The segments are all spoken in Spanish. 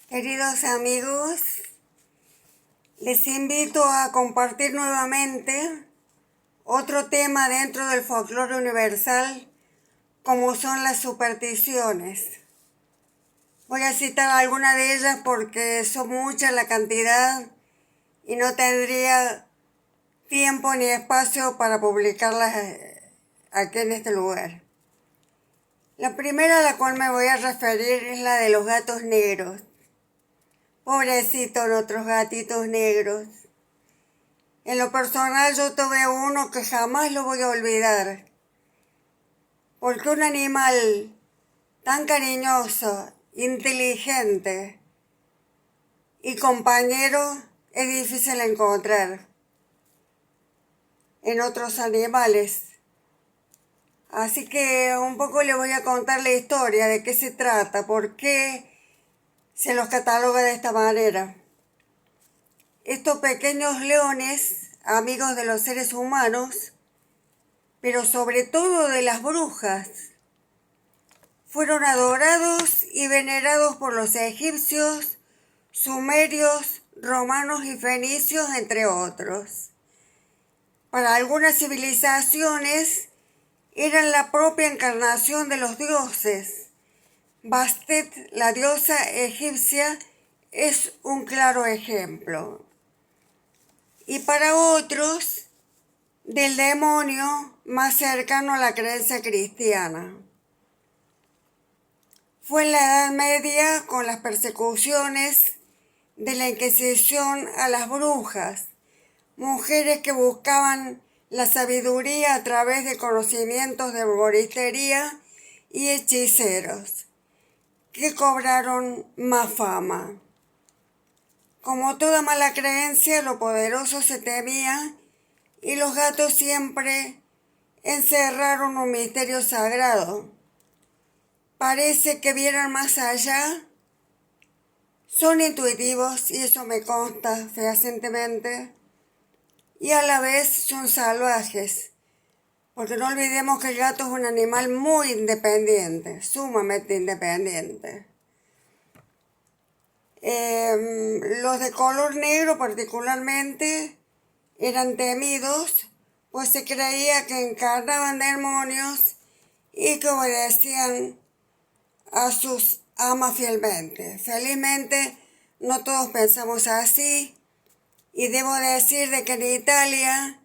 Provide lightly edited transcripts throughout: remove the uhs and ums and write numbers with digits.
Queridos amigos, les invito a compartir nuevamente otro tema dentro del folclore universal, como son las supersticiones. Voy a citar algunas de ellas porque son muchas la cantidad y no tendría tiempo ni espacio para publicarlas aquí en este lugar. La primera a la cual me voy a referir es la de los gatos negros. Pobrecitos nuestros gatitos negros. En lo personal yo tuve uno que jamás lo voy a olvidar. Porque un animal tan cariñoso, inteligente y compañero es difícil encontrar en otros animales. Así que un poco les voy a contar la historia de qué se trata, por qué se los cataloga de esta manera. Estos pequeños leones, amigos de los seres humanos, pero sobre todo de las brujas, fueron adorados y venerados por los egipcios, sumerios, romanos y fenicios, entre otros. Para algunas civilizaciones eran la propia encarnación de los dioses. Bastet, la diosa egipcia, es un claro ejemplo. Y para otros, del demonio más cercano a la creencia cristiana. Fue en la Edad Media, con las persecuciones de la Inquisición a las brujas, mujeres que buscaban la sabiduría a través de conocimientos de herboristería y hechiceros, que cobraron más fama. Como toda mala creencia, lo poderoso se temía y los gatos siempre encerraron un misterio sagrado. Parece que vieran más allá. Son intuitivos y eso me consta fehacientemente. Y a la vez son salvajes, porque no olvidemos que el gato es un animal muy independiente, sumamente independiente. Los de color negro particularmente eran temidos, pues se creía que encarnaban demonios y que obedecían a sus amas fielmente. Felizmente no todos pensamos así, y debo decir de que en Italia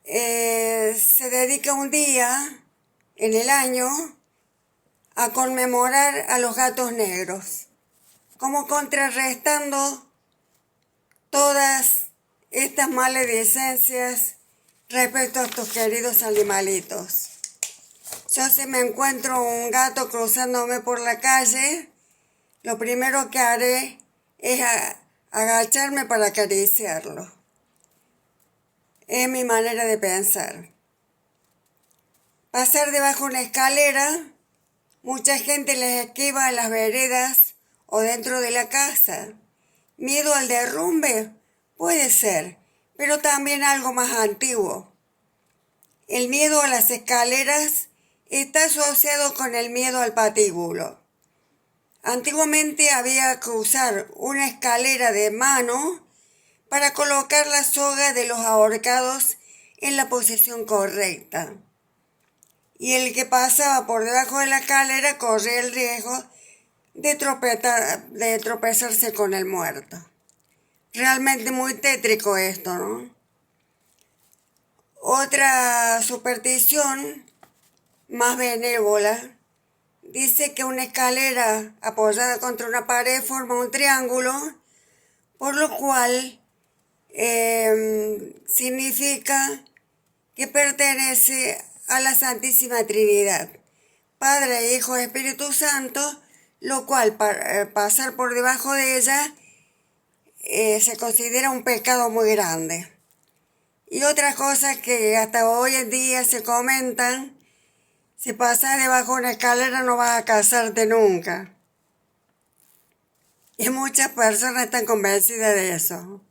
se dedica un día en el año a conmemorar a los gatos negros, como contrarrestando todas estas maledicencias respecto a estos queridos animalitos. Yo si me encuentro un gato cruzándome por la calle, lo primero que haré es agacharme para acariciarlo. Es mi manera de pensar. Pasar debajo de una escalera, mucha gente les esquiva en las veredas o dentro de la casa. ¿Miedo al derrumbe? Puede ser, pero también algo más antiguo. El miedo a las escaleras está asociado con el miedo al patíbulo. Antiguamente había que usar una escalera de mano para colocar la soga de los ahorcados en la posición correcta. Y el que pasaba por debajo de la escalera corría el riesgo de tropezarse con el muerto. Realmente muy tétrico esto, ¿no? Otra superstición más benévola dice que una escalera apoyada contra una pared forma un triángulo, por lo cual significa que pertenece a la Santísima Trinidad, Padre, Hijo y Espíritu Santo, lo cual pasar por debajo de ella se considera un pecado muy grande. Y otras cosas que hasta hoy en día se comentan: si pasas debajo de una escalera no vas a casarte nunca. Y muchas personas están convencidas de eso.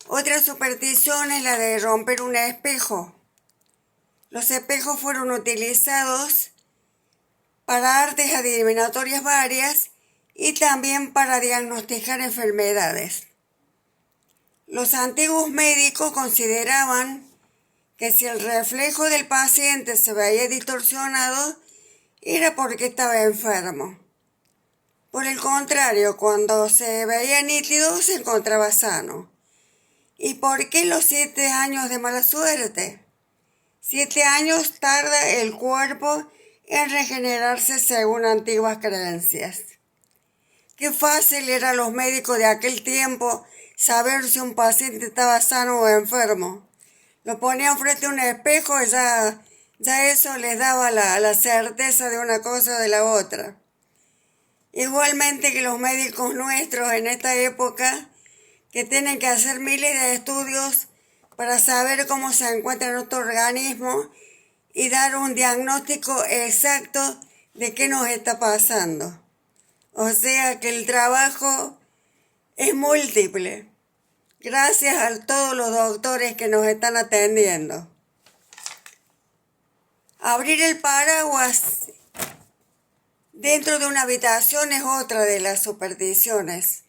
Otra superstición es la de romper un espejo. Los espejos fueron utilizados para artes adivinatorias varias y también para diagnosticar enfermedades. Los antiguos médicos consideraban que si el reflejo del paciente se veía distorsionado, era porque estaba enfermo. Por el contrario, cuando se veía nítido, se encontraba sano. ¿Y por qué los 7 años de mala suerte? 7 años tarda el cuerpo en regenerarse según antiguas creencias. Qué fácil era a los médicos de aquel tiempo saber si un paciente estaba sano o enfermo. Lo ponían frente a un espejo y ya eso les daba la certeza de una cosa o de la otra. Igualmente que los médicos nuestros en esta época, que tienen que hacer miles de estudios para saber cómo se encuentra nuestro organismo y dar un diagnóstico exacto de qué nos está pasando. O sea que el trabajo es múltiple, gracias a todos los doctores que nos están atendiendo. Abrir el paraguas dentro de una habitación es otra de las supersticiones.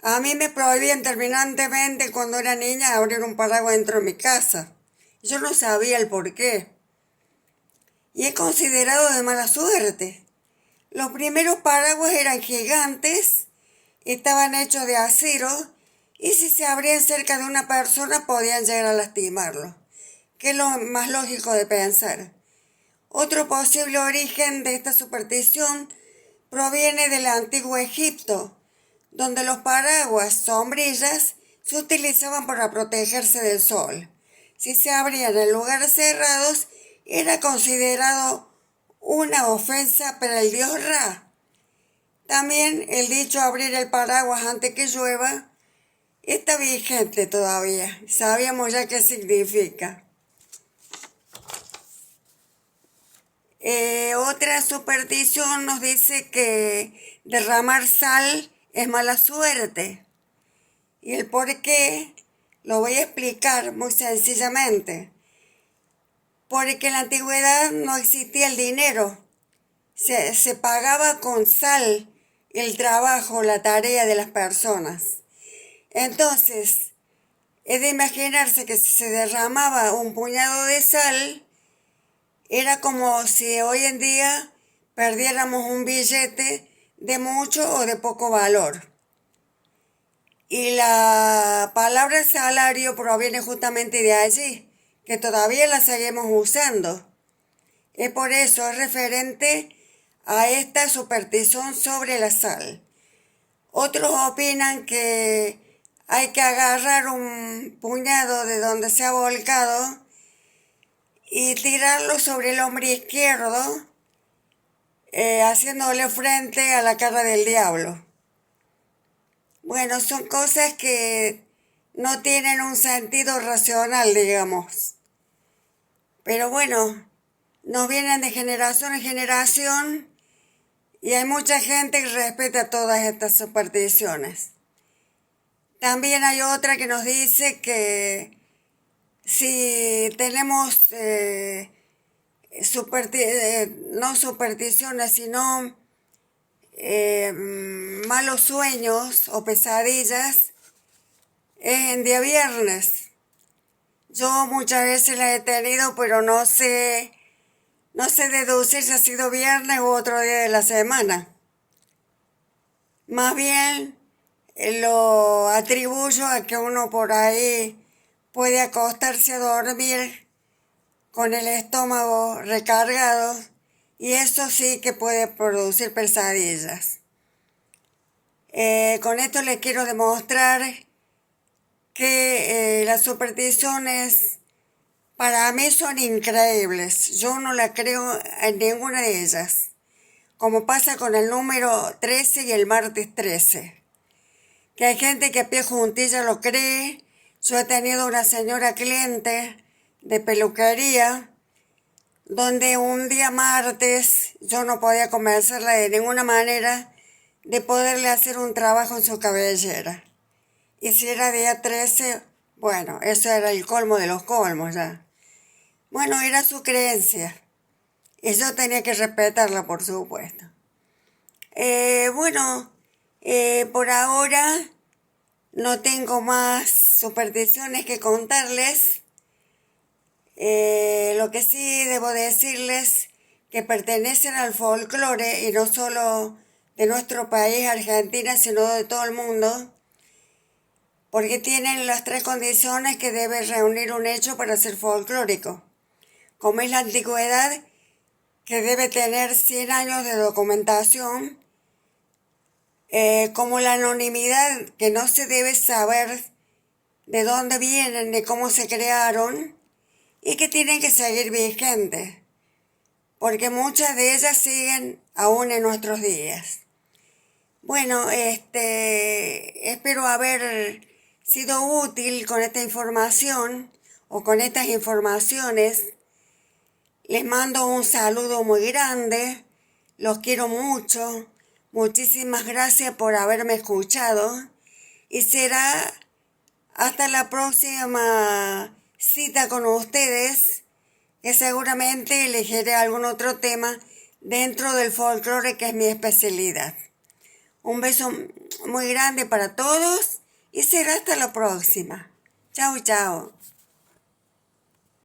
A mí me prohibían terminantemente cuando era niña abrir un paraguas dentro de mi casa. Yo no sabía el por qué. Y es considerado de mala suerte. Los primeros paraguas eran gigantes, estaban hechos de acero y si se abrían cerca de una persona podían llegar a lastimarlo, que es lo más lógico de pensar. Otro posible origen de esta superstición proviene del antiguo Egipto, donde los paraguas, sombrillas, se utilizaban para protegerse del sol. Si se abrían en lugares cerrados, era considerado una ofensa para el dios Ra. También el dicho abrir el paraguas antes que llueva está vigente todavía. Sabíamos ya qué significa. Otra superstición nos dice que derramar sal es mala suerte. Y el por qué lo voy a explicar muy sencillamente. Porque en la antigüedad no existía el dinero. Se pagaba con sal el trabajo, la tarea de las personas. Entonces, es de imaginarse que si se derramaba un puñado de sal, era como si hoy en día perdiéramos un billete de mucho o de poco valor. Y la palabra salario proviene justamente de allí, que todavía la seguimos usando. Es por eso, es referente a esta superstición sobre la sal. Otros opinan que hay que agarrar un puñado de donde se ha volcado y tirarlo sobre el hombro izquierdo, haciéndole frente a la cara del diablo. Bueno, son cosas que no tienen un sentido racional, digamos. Pero bueno, nos vienen de generación en generación y hay mucha gente que respeta todas estas supersticiones. También hay otra que nos dice que si tenemos no supersticiones, sino malos sueños o pesadillas, es en día viernes. Yo muchas veces las he tenido, pero no sé deducir si ha sido viernes u otro día de la semana. Más bien lo atribuyo a que uno por ahí puede acostarse a dormir con el estómago recargado y eso sí que puede producir pesadillas. Con esto les quiero demostrar que las supersticiones para mí son increíbles. Yo no la creo en ninguna de ellas. Como pasa con el número 13 y el martes 13. Que hay gente que a pie juntilla lo cree. Yo he tenido una señora cliente de peluquería donde un día martes yo no podía convencerla de ninguna manera de poderle hacer un trabajo en su cabellera. Y si era día 13, bueno, eso era el colmo de los colmos ya. Bueno, era su creencia. y yo tenía que respetarla, por supuesto. Por ahora no tengo más supersticiones que contarles. Lo que sí debo decirles que pertenecen al folclore, y no solo de nuestro país, Argentina, sino de todo el mundo, porque tienen las 3 condiciones que debe reunir un hecho para ser folclórico, como es la antigüedad, que debe tener 100 años de documentación, como la anonimidad, que no se debe saber de dónde vienen ni cómo se crearon, y que tienen que seguir vigentes, porque muchas de ellas siguen aún en nuestros días. Bueno, espero haber sido útil con esta información o con estas informaciones. Les mando un saludo muy grande, los quiero mucho, muchísimas gracias por haberme escuchado y será hasta la próxima cita con ustedes, que seguramente elegiré algún otro tema dentro del folclore, que es mi especialidad. Un beso muy grande para todos y será hasta la próxima. Chao, chao.